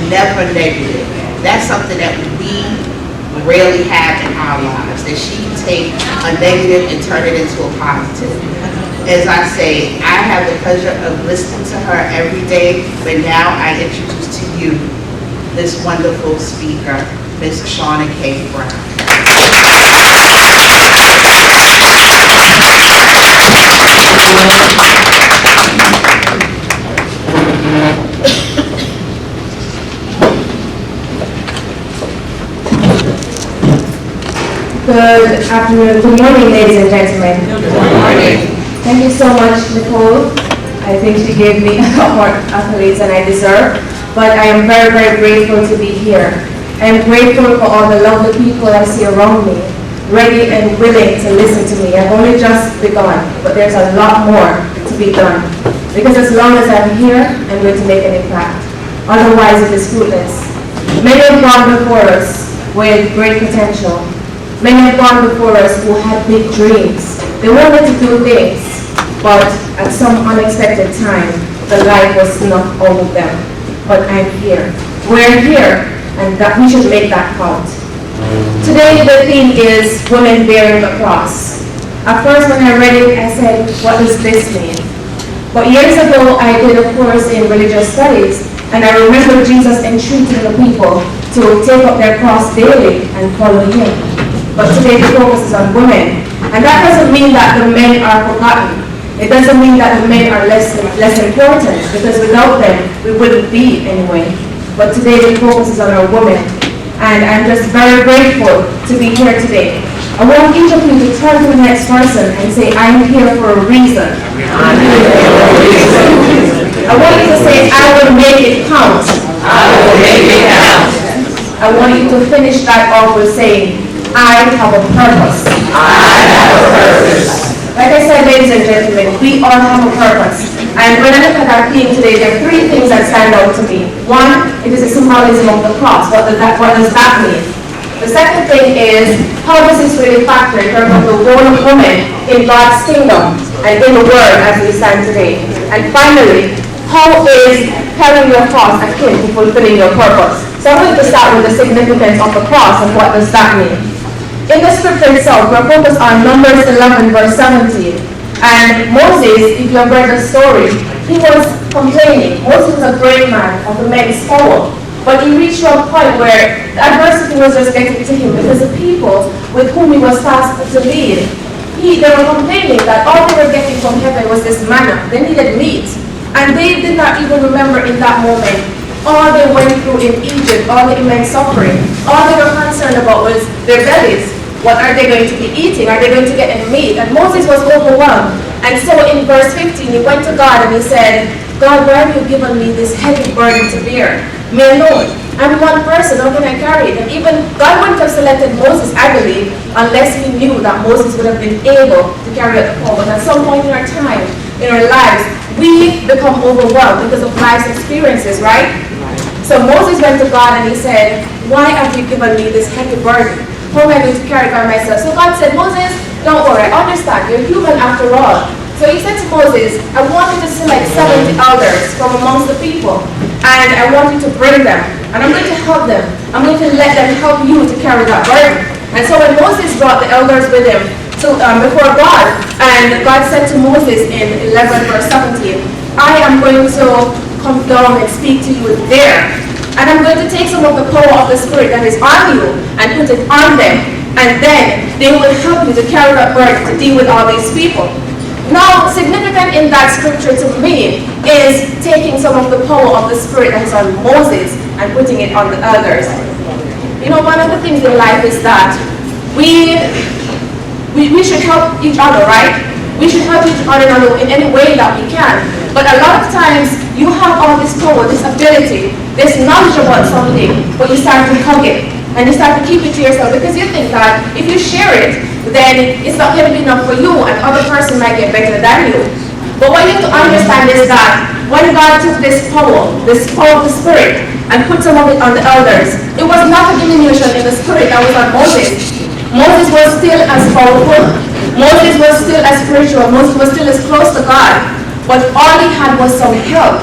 never negative. That's something that we rarely have in our lives, that she can take a negative and turn it into a positive. As I say, I have the pleasure of listening to her every day, but now I introduce to you this wonderful speaker, Ms. Shauna-kaye Brown. Good afternoon, good morning, ladies and gentlemen. Good morning. Thank you so much, Nicole. I think she gave me a lot more accolades than I deserve, but I am very, very grateful to be here. I am grateful for all the lovely people I see around me, ready and willing to listen to me. I've only just begun, but there's a lot more to be done. Because as long as I'm here, I'm going to make an impact. Otherwise, it is fruitless. Many have gone before us with great potential. Many have gone before us who had big dreams. They wanted to do things, but at some unexpected time, the light was snuffed out of them. But I'm here. We're here, and that we should make that count. Today, the theme is women bearing the cross. At first, when I read it, I said, what does this mean? But years ago, I did a course in religious studies, and I remember Jesus entreating the people to take up their cross daily and follow him. But today the focus is on women. And that doesn't mean that the men are forgotten. It doesn't mean that the men are less important, because without them, we wouldn't be anyway. But today the focus is on our women. And I'm just very grateful to be here today. I want each of you to turn to the next person and say, I'm here for a reason. I want you to say, I will make it count. I will make it count. I want you to finish that off with saying, I have a purpose. I have a purpose. Like I said, ladies and gentlemen, we all have a purpose. And when I look at our theme today, there are three things that stand out to me. One, it is a symbolism of the cross. What does that mean? The second thing is, how does this really factor in terms of the role of women in God's kingdom and in the world as we stand today? And finally, how is carrying your cross akin to fulfilling your purpose? So I'm going to start with the significance of the cross and what does that mean. In the scripture itself, we're focused on Numbers 11, verse 17. And Moses, if you have read the story, he was complaining. Moses was a great man of immense power. But he reached to a point where the adversity was just getting to him because the people with whom he was tasked to lead, they were complaining that all they were getting from heaven was this manna. They needed meat. And they did not even remember in that moment all they went through in Egypt, all the immense suffering. All they were concerned about was their bellies. What are they going to be eating? Are they going to get any meat? And Moses was overwhelmed. And so in verse 15, he went to God and he said, God, why have you given me this heavy burden to bear? Me alone. I'm one person. How can I carry it? And even God wouldn't have selected Moses, I believe, unless he knew that Moses would have been able to carry out the call. But at some point in our time, in our lives, we become overwhelmed because of life's experiences, right? So Moses went to God and he said, why have you given me this heavy burden? How am I going to carry it by myself? So God said, Moses, don't worry, I understand. You're human after all. So he said to Moses, I want you to select 70 elders from amongst the people. And I want you to bring them. And I'm going to help them. I'm going to let them help you to carry that burden. And so when Moses brought the elders with him before God, and God said to Moses in 11 verse 17, I am going to come down and speak to you there. And I'm going to take some of the power of the Spirit that is on you and put it on them. And then they will help you to carry that burden to deal with all these people. Now, significant in that scripture to me is taking some of the power of the Spirit that is on Moses and putting it on the others. You know, one of the things in life is that we should help each other, right? We should help each other in any way that we can. But a lot of times, you have all this power, this ability, this knowledge about something, but you start to hug it. And you start to keep it to yourself because you think that if you share it, then it's not going to be enough for you and the other person might get better than you. But what you have to understand is that when God took this power of the Spirit, and put some of it on the elders, it was not a diminution in the Spirit that was on Moses. Moses was still as powerful. Moses was still as spiritual. Moses was still as close to God. But all he had was some help.